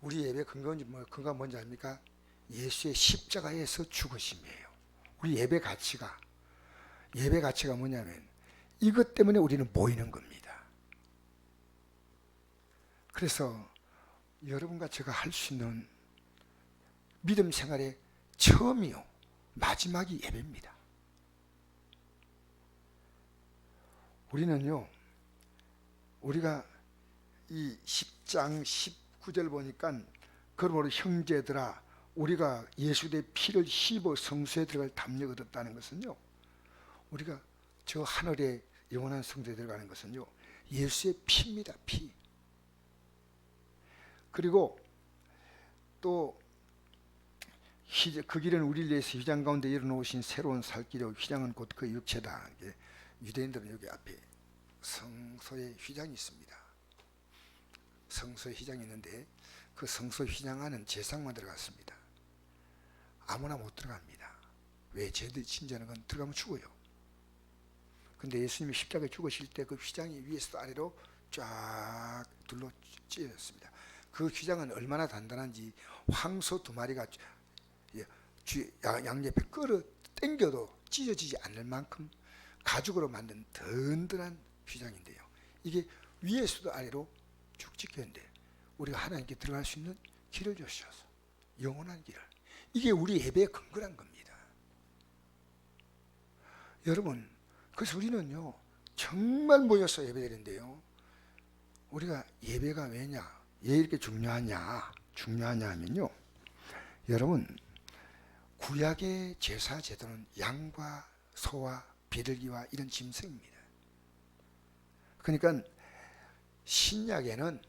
우리 예배 근거가 뭔지 압니까? 예수의 십자가에서 죽으심이에요. 우리 예배 가치가 뭐냐면 이것 때문에 우리는 모이는 겁니다. 그래서 여러분과 제가 할 수 있는 믿음 생활의 처음이요 마지막이 예배입니다. 우리가 이 10장 19절 보니까 그러므로 형제들아 우리가 예수의 피를 씹어 성소에 들어갈 담력을 얻었다는 것은요, 우리가 저 하늘의 영원한 성소에 들어가는 것은요 예수의 피입니다. 피. 그리고 또 그 길은 우리를 위해서 휘장 가운데 일어놓으신 새로운 살길이요 휘장은 곧 그 육체다. 유대인들은 여기 앞에 성소에 휘장이 있습니다. 성소에 휘장이 있는데 그 성소 휘장 안은 제사장만 들어갔습니다. 아무나 못 들어갑니다. 왜? 쟤들 진짜는 건 들어가면 죽어요. 근데 예수님이 십자가에 죽으실 때 그 휘장이 위에서 아래로 쫙 둘러 찢어졌습니다. 그 휘장은 얼마나 단단한지 황소 2마리가 양옆에 끌어 당겨도 찢어지지 않을 만큼 가죽으로 만든 든든한 휘장인데요, 이게 위에서도 아래로 쭉 찢겼는데 우리가 하나님께 들어갈 수 있는 길을 주셔서 영원한 길을, 이게 우리 예배의 근거란 겁니다. 여러분, 그래서 우리는요 정말 모여서 예배드리는데요, 우리가 예배가 왜 이렇게 중요하냐 하면요, 여러분 구약의 제사 제도는 양과 소와 비둘기와 이런 짐승입니다. 그러니까 신약에는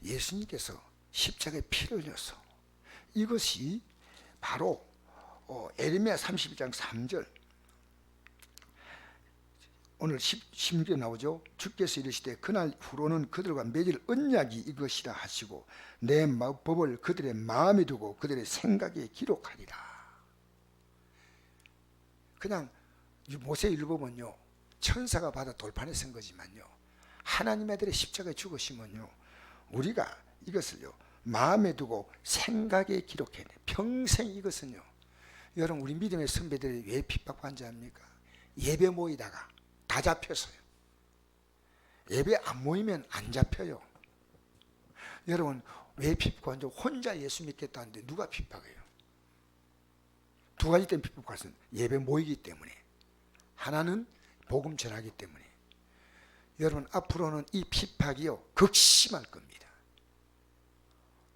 예수님께서 십자가에 피를 흘려서 이것이 바로 에레미야 31장 3절 오늘 16절 나오죠. 주께서 이르시되 그날 후로는 그들과 맺을 언약이 이것이라 하시고 내 법을 그들의 마음에 두고 그들의 생각에 기록하리라. 그냥 모세율법은요 천사가 받아 돌판에 쓴 거지만요, 하나님 아들의 십자가에 죽으시면요 우리가 이것을요 마음에 두고 생각에 기록해내 평생. 이것은요 여러분, 우리 믿음의 선배들이 왜 핍박받는지 압니까? 예배 모이다가 다 잡혔어요. 예배 안 모이면 안 잡혀요. 여러분, 왜 핍박받는지? 혼자 예수 믿겠다는데 누가 핍박해요? 2가지 때문에 핍박받습니다. 예배 모이기 때문에, 하나는 복음 전하기 때문에. 여러분, 앞으로는 이 핍박이요 극심할 겁니다.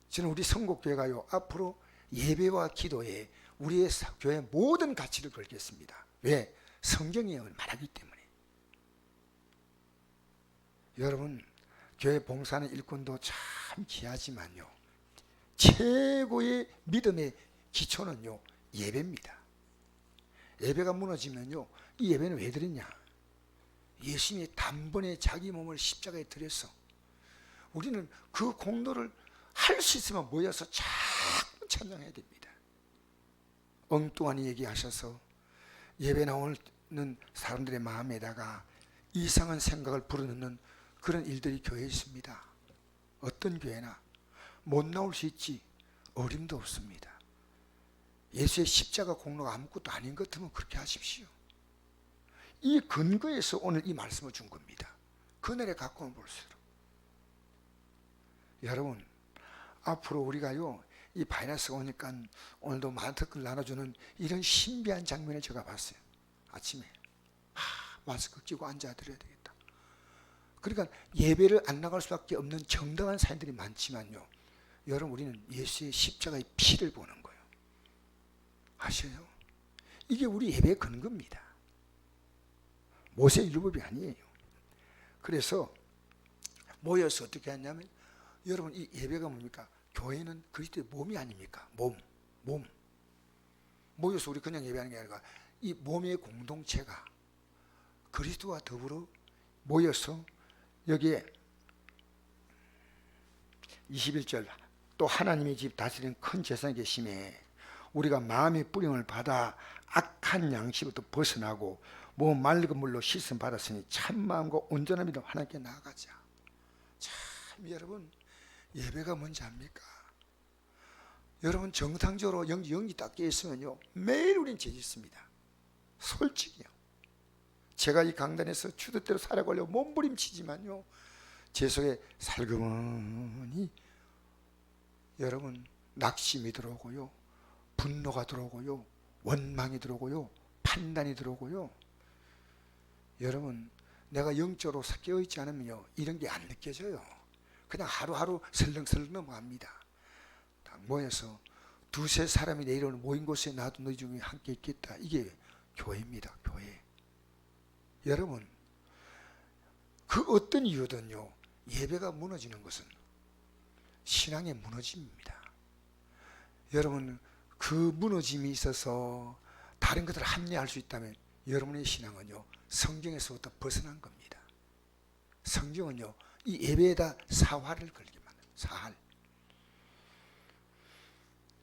저는 우리 성곡교회가요 앞으로 예배와 기도에 우리의 교회의 모든 가치를 걸겠습니다. 왜? 성경이 말하기 때문에. 여러분, 교회 봉사하는 일꾼도 참 귀하지만요 최고의 믿음의 기초는요 예배입니다. 예배가 무너지면요 이 예배는 왜 드리냐? 예수님이 단번에 자기 몸을 십자가에 드려서 우리는 그 공로를 할 수 있으면 모여서 자꾸 찬양해야 됩니다. 엉뚱한 얘기하셔서 예배 나오는 사람들의 마음에다가 이상한 생각을 불어넣는 그런 일들이 교회에 있습니다. 어떤 교회나 못 나올 수 있지 어림도 없습니다. 예수의 십자가 공로가 아무것도 아닌 것 같으면 그렇게 하십시오. 이 근거에서 오늘 이 말씀을 준 겁니다. 그날에 갖고 온 볼수록. 여러분, 앞으로 우리가요 이 바이러스가 오니까 오늘도 마스크를 나눠주는 이런 신비한 장면을 제가 봤어요. 아침에 마스크 끼고 앉아드려야 되겠다. 그러니까 예배를 안 나갈 수밖에 없는 정당한 사람들이 많지만요, 여러분, 우리는 예수의 십자가의 피를 보는 거예요. 아셔요? 이게 우리 예배의 근거입니다. 모세율법이 아니에요. 그래서 모여서 어떻게 하냐면, 여러분, 이 예배가 뭡니까? 교회는 그리스도의 몸이 아닙니까? 몸. 모여서 우리 그냥 예배하는 게 아니라 이 몸의 공동체가 그리스도와 더불어 모여서 여기에 21절 또 하나님의 집 다스리는 큰 제사장이 계심에 우리가 마음의 뿌림을 받아 악한 양식부터 벗어나고 몸 맑은 물로 씻음 받았으니 참마음과 온전한 믿음 하나님께 나아가자. 참, 여러분, 예배가 뭔지 압니까? 여러분 정상적으로 영이 딱 깨 있으면요 매일 우린 죄 짓습니다. 솔직히요. 제가 이 강단에서 주뜻대로 살아가려고 몸부림치지만요 제 속에 살그머니 여러분 낙심이 들어오고요, 분노가 들어오고요, 원망이 들어오고요, 판단이 들어오고요. 여러분 내가 영적으로 깨어있지 않으면요 이런 게 안 느껴져요. 그냥 하루하루 설렁설렁 넘어갑니다. 다 모여서 두세 사람이 내 이름으로 모인 곳에 나도 너희 중에 함께 있겠다. 이게 교회입니다. 교회. 여러분 그 어떤 이유든요 예배가 무너지는 것은 신앙의 무너짐입니다. 여러분 그 무너짐이 있어서 다른 것들을 합리화할 수 있다면 여러분의 신앙은요 성경에서부터 벗어난 겁니다. 성경은요 이 예배에다 사활을 걸게 만듭니다. 사활.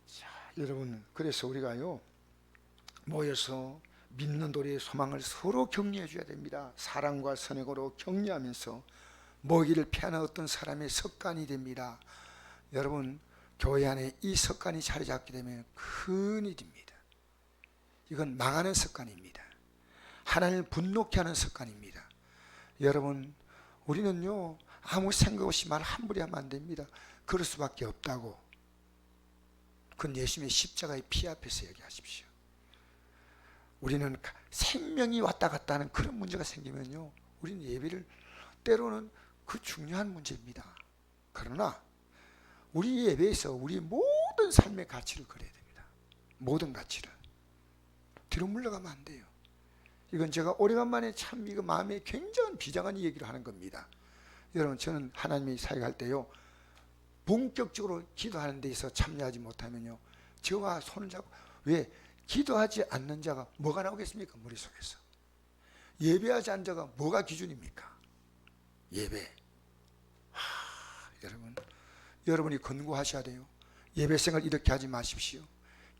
자, 여러분 그래서 우리가요 모여서 믿는 도리의 소망을 서로 격려해 줘야 됩니다. 사랑과 선행으로 격려하면서 먹이를 피하는 어떤 사람의 습관이 됩니다. 여러분 교회 안에 이 습관이 자리 잡게 되면 큰일입니다. 이건 망하는 습관입니다. 하나님을 분노케 하는 습관입니다. 여러분 우리는요 아무 생각 없이 말 함부로 하면 안 됩니다. 그럴 수밖에 없다고. 그건 예수님의 십자가의 피 앞에서 얘기하십시오. 우리는 생명이 왔다 갔다 하는 그런 문제가 생기면요 우리는 예배를 때로는 그 중요한 문제입니다. 그러나 우리 예배에서 우리 모든 삶의 가치를 걸어야 됩니다. 모든 가치를 뒤로 물러가면 안 돼요. 이건 제가 오래간만에 참 이거 마음에 굉장한 비장한 얘기를 하는 겁니다. 여러분 저는 하나님의 사역할 때요 본격적으로 기도하는 데 있어 참여하지 못하면요 저와 손을 잡고 왜 기도하지 않는 자가 뭐가 나오겠습니까? 머릿속에서. 예배하지 않는 자가 뭐가 기준입니까? 예배. 여러분이 권고하셔야 돼요. 예배 생활 이렇게 하지 마십시오.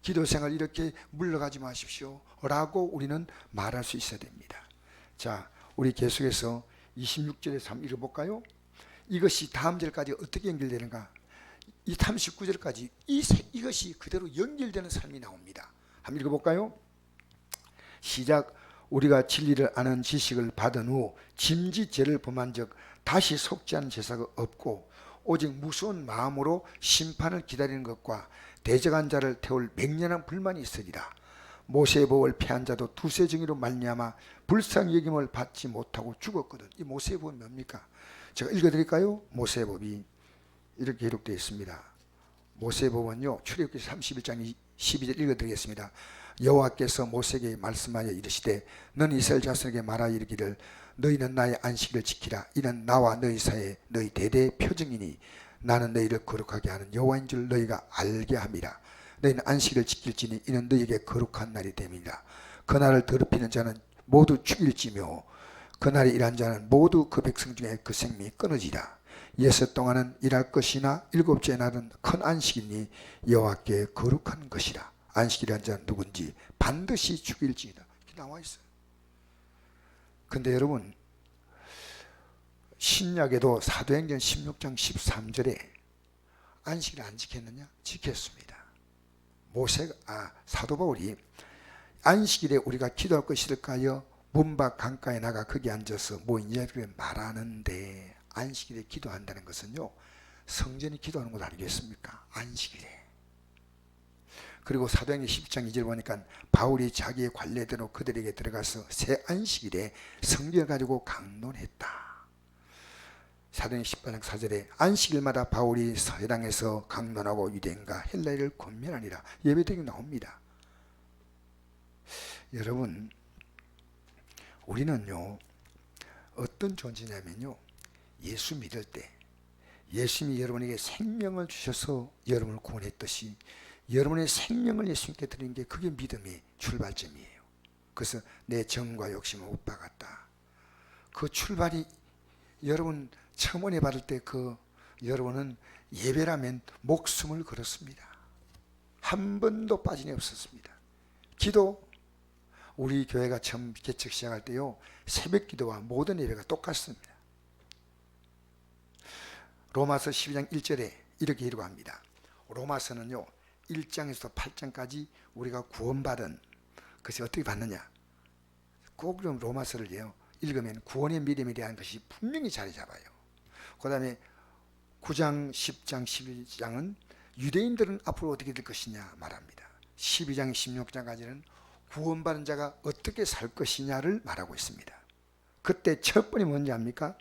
기도 생활 이렇게 물러가지 마십시오 라고 우리는 말할 수 있어야 됩니다. 자, 우리 계속해서 26절에서 한번 읽어볼까요? 이것이 다음 절까지 어떻게 연결되는가? 이 39절까지 이것이 그대로 연결되는 삶이 나옵니다. 한번 읽어볼까요? 시작. 우리가 진리를 아는 지식을 받은 후 짐짓죄를 범한 적 다시 속지 않은 제사가 없고 오직 무서운 마음으로 심판을 기다리는 것과 대적한 자를 태울 맹렬한 불만이 있으리라. 모세의 법을 폐한 자도 두세 정의로 말미암아 불쌍히 여김을 받지 못하고 죽었거든. 이 모세의 법은 뭡니까? 제가 읽어드릴까요? 모세의 법이 이렇게 기록되어 있습니다. 모세의 법은요 출애굽기 31장 12절 읽어드리겠습니다. 여호와께서 모세에게 말씀하여 이르시되 너는 이스라엘 자손에게 말하여 이르기를 너희는 나의 안식일을 지키라. 이는 나와 너희 사이에 너희 대대의 표징이니 나는 너희를 거룩하게 하는 여호와인 줄 너희가 알게 함이라. 너희는 안식일을 지킬지니 이는 너희에게 거룩한 날이 됨이라. 그날을 더럽히는 자는 모두 죽일지며 그날에 일한 자는 모두 그 백성 중에 그 생명이 끊어지라. 예수 동안은 일할 것이나 일곱째 날은 큰 안식이니 여호와께 거룩한 것이라. 안식이란 자는 누군지 반드시 죽일지이다. 이렇게 나와 있어요. 근데 여러분 신약에도 사도행전 16장 13절에 안식일을 안 지켰느냐? 지켰습니다. 사도 바울이 안식일에 우리가 기도할 것일까 하여 문밖 강가에 나가 거기 앉아서 모인 이들에게 말하는데 안식일에 기도한다는 것은요 성전이 기도하는 것 아니겠습니까? 안식일에. 그리고 사도행전 10장 2절 보니까 바울이 자기의 관례대로 그들에게 들어가서 새 안식일에 성경을 가지고 강론했다. 사도행전 18장 4절에 안식일마다 바울이 서해당에서 강론하고 유대인과 헬라인을 권면하니라. 예배드리고 나옵니다. 여러분 우리는요 어떤 존재냐면요 예수 믿을 때 예수님이 여러분에게 생명을 주셔서 여러분을 구원했듯이 여러분의 생명을 예수님께 드리는 게 그게 믿음의 출발점이에요. 그래서 내 정과 욕심을 못 박았다. 그 출발이 여러분 처음 은혜 받을 때 여러분은 예배라면 목숨을 걸었습니다. 한 번도 빠짐이 없었습니다. 기도 우리 교회가 처음 개척 시작할 때요 새벽 기도와 모든 예배가 똑같습니다. 로마서 12장 1절에 이렇게 기록합니다. 로마서는요 1장에서 8장까지 우리가 구원받은 것이 어떻게 받느냐, 꼭 좀 로마서를 읽으면 구원의 믿음에 대한 것이 분명히 자리 잡아요. 그 다음에 9장, 10장, 11장은 유대인들은 앞으로 어떻게 될 것이냐 말합니다. 12장, 16장까지는 구원받은 자가 어떻게 살 것이냐를 말하고 있습니다. 그때 첫 번이 뭔지 압니까?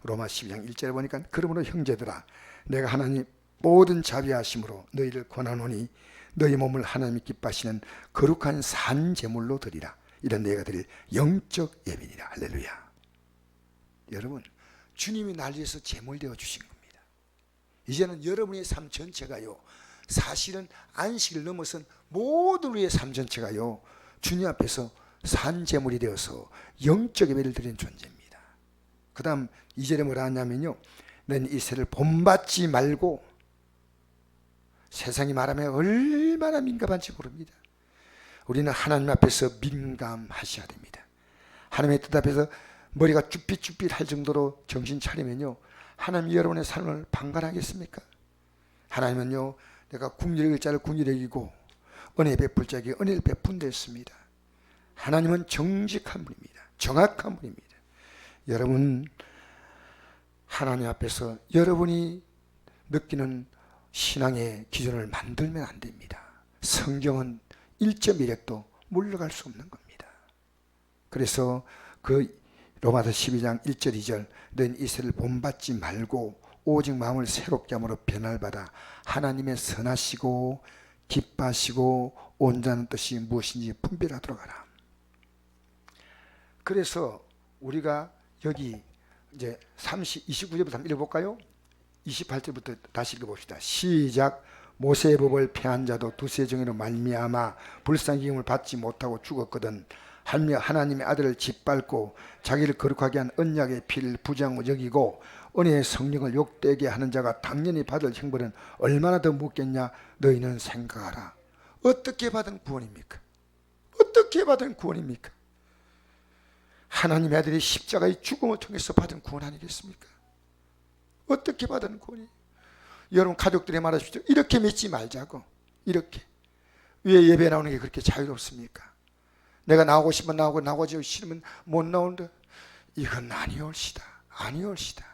로마 12장 1절에 보니까 그러므로 형제들아 내가 하나님 모든 자비하심으로 너희를 권하노니 너희 몸을 하나님이 기뻐하시는 거룩한 산 제물로 드리라. 이런 너희가 드릴 영적 예배니라. 할렐루야. 여러분, 주님이 날 위해서 제물 되어 주신 겁니다. 이제는 여러분의 삶 전체가요, 사실은 안식을 넘어선 모든 우리의 삶 전체가요, 주님 앞에서 산 제물이 되어서 영적 예배를 드리는 존재입니다. 그 다음 2절에 뭐라 하냐면요, 너는 이 세를 본받지 말고, 세상이 말하면 얼마나 민감한지 모릅니다. 우리는 하나님 앞에서 민감하셔야 됩니다. 하나님의 뜻 앞에서 머리가 쭈삣쭈삣할 정도로 정신 차리면요, 하나님이 여러분의 삶을 방관하겠습니까? 하나님은요, 내가 국률 여길 자를 국률 여기고 은혜 베풀 자에게 은혜를 베푼다 했습니다. 하나님은 정직한 분입니다. 정확한 분입니다. 여러분, 하나님 앞에서 여러분이 느끼는 신앙의 기준을 만들면 안 됩니다. 성경은 1.1획도 물러갈 수 없는 겁니다. 그래서 그 로마서 12장 1절 2절 너희는 이 세를 본받지 말고 오직 마음을 새롭게 함으로 변화를 받아 하나님의 선하시고 기뻐하시고 온전한 뜻이 무엇인지 분별하도록 하라. 그래서 우리가 여기 이제 29절부터 한번 읽어볼까요? 28절부터 다시 읽어봅시다. 시작. 모세의 법을 폐한 자도 두세 정의로 말미암아 불쌍히 여김을 받지 못하고 죽었거든. 하며 하나님의 아들을 짓밟고 자기를 거룩하게 한 언약의 피를 부정하고 여기고 은혜의 성령을 욕되게 하는 자가 당연히 받을 형벌은 얼마나 더 묻겠냐. 너희는 생각하라. 어떻게 받은 구원입니까? 어떻게 받은 구원입니까? 하나님의 아들이 십자가의 죽음을 통해서 받은 구원 아니겠습니까? 어떻게 받은 구원이? 여러분 가족들이 말하십시오. 이렇게 믿지 말자고. 이렇게. 왜 예배 나오는 게 그렇게 자유롭습니까? 내가 나오고 싶으면 나오고 나오고 싫으면 못 나온다. 이건 아니올시다. 아니올시다.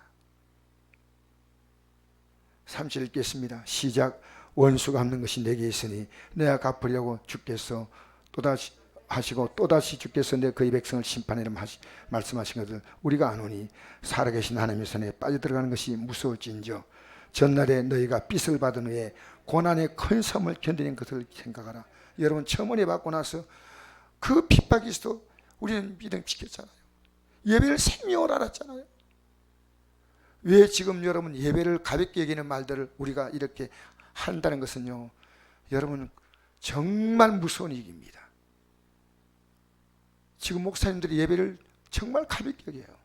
3절 읽겠습니다. 시작. 원수 갚는 것이 내게 있으니 내가 갚으려고 주께서 또다시 하시고 또다시 주께서 내 그의 백성을 심판하리라 말씀하신 것을 우리가 아노니 살아계신 하나님의 손에 빠져들어가는 것이 무서울진저 전날에 너희가 빚을 받은 후에 고난의 큰 삶을 견디는 것을 생각하라. 여러분 처음에 받고 나서 그 핍박이 있어도 우리는 믿음 지켰잖아요. 예배를 생명으로 알았잖아요. 왜 지금 여러분 예배를 가볍게 여기는 말들을 우리가 이렇게 한다는 것은요, 여러분 정말 무서운 일입니다. 지금 목사님들이 예배를 정말 가볍게 여겨요.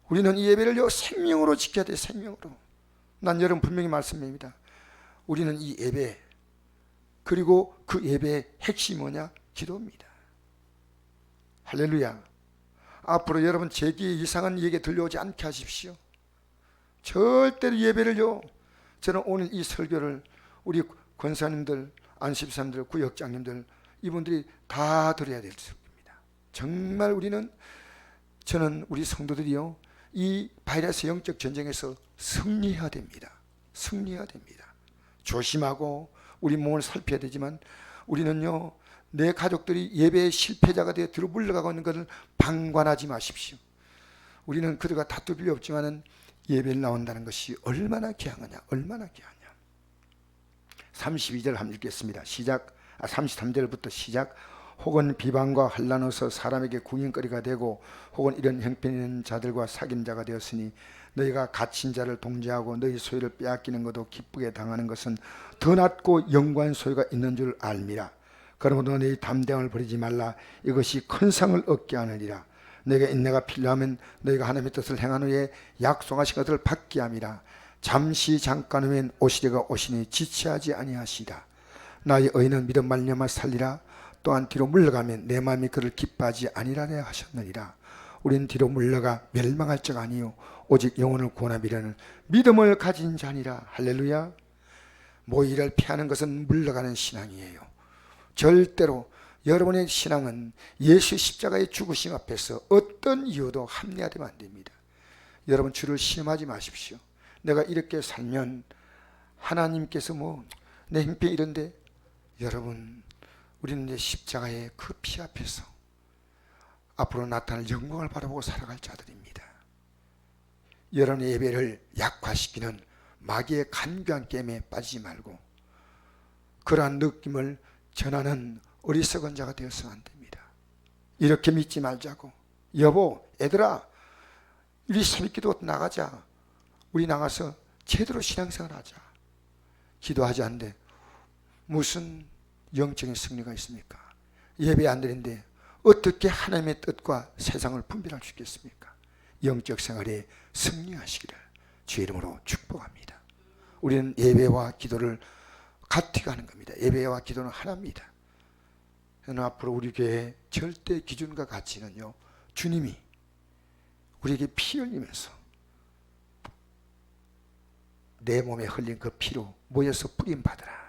우리는 이 예배를 생명으로 지켜야 돼요. 생명으로. 난 여러분 분명히 말씀드립니다. 우리는 이 예배, 그리고 그 예배의 핵심이 뭐냐? 기도입니다. 할렐루야. 앞으로 여러분 제 귀에 이상한 얘기 들려오지 않게 하십시오. 절대로 예배를요, 저는 오늘 이 설교를 우리 권사님들, 안십사님들, 구역장님들 이분들이 다 들어야 될 설교입니다. 정말 저는 우리 성도들이요, 이 바이러스 영적 전쟁에서 승리해야 됩니다. 승리해야 됩니다. 조심하고 우리 몸을 살펴야 되지만 우리는요, 내 가족들이 예배의 실패자가 되어 뒤로 물러가고 있는 것을 방관하지 마십시오. 우리는 그들과 다툴 필요 없지만은 예배를 나온다는 것이 얼마나 귀하냐, 얼마나 귀하냐. 32절 한번 읽겠습니다. 시작. 33절부터 시작. 혹은 비방과 환난으로서 사람에게 구경거리가 되고 혹은 이런 형편 있는 자들과 사귄 자가 되었으니 너희가 갇힌 자를 동지하고 너희 소유를 빼앗기는 것도 기쁘게 당하는 것은 더 낫고 영광 소유가 있는 줄 알미라. 그러므로 너희 담대함을 버리지 말라. 이것이 큰 상을 얻게 하느니라. 내게 인내가 필요하면 너희가 하나님의 뜻을 행한 후에 약속하신 것을 받게 함이라. 잠시 잠깐 후엔 오시리가 오시니 지체하지 아니하시다. 나의 의인은 믿음 말미암아 살리라. 또한 뒤로 물러가면 내 마음이 그를 기뻐하지 아니라네 하셨느니라. 우리는 뒤로 물러가 멸망할 자가 아니요 오직 영혼을 구원하미라는 믿음을 가진 자니라. 할렐루야. 모의를 피하는 것은 물러가는 신앙이에요. 절대로 여러분의 신앙은 예수 십자가의 죽으심 앞에서 어떤 이유도 합리화되면 안 됩니다. 여러분 주를 신음하지 마십시오. 내가 이렇게 살면 하나님께서 내 형편 이런데, 여러분 우리는 이제 십자가의 그 피 앞에서 앞으로 나타날 영광을 바라보고 살아갈 자들입니다. 여러분의 예배를 약화시키는 마귀의 간교한 게임에 빠지지 말고 그러한 느낌을 전하는 어리석은 자가 되어서는 안 됩니다. 이렇게 믿지 말자고. 여보, 애들아, 우리 새벽기도 나가자. 우리 나가서 제대로 신앙생활 하자. 기도하지 않는데 무슨 영적인 승리가 있습니까? 예배 안 드리는데 어떻게 하나님의 뜻과 세상을 분별할 수 있겠습니까? 영적 생활에 승리하시기를 주의 이름으로 축복합니다. 우리는 예배와 기도를 같이 가는 겁니다. 예배와 기도는 하나입니다. 저는 앞으로 우리 교회의 절대 기준과 가치는요, 주님이 우리에게 피 흘리면서 내 몸에 흘린 그 피로 모여서 뿌림받으라.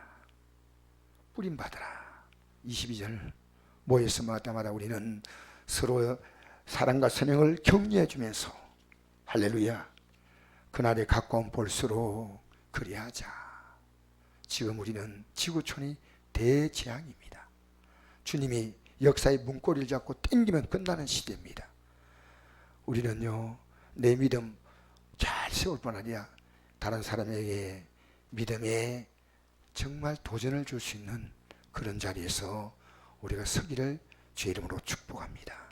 뿌림받으라. 22절 모여서 마다마다 우리는 서로 사랑과 선행을 격려해 주면서 할렐루야, 그날이 가까운 볼수록 그리하자. 지금 우리는 지구촌이 대재앙입니다. 주님이 역사의 문고리를 잡고 땡기면 끝나는 시대입니다. 우리는요, 내 믿음 잘 세울 뿐 아니라 다른 사람에게 믿음에 정말 도전을 줄 수 있는 그런 자리에서 우리가 서기를 주의 이름으로 축복합니다.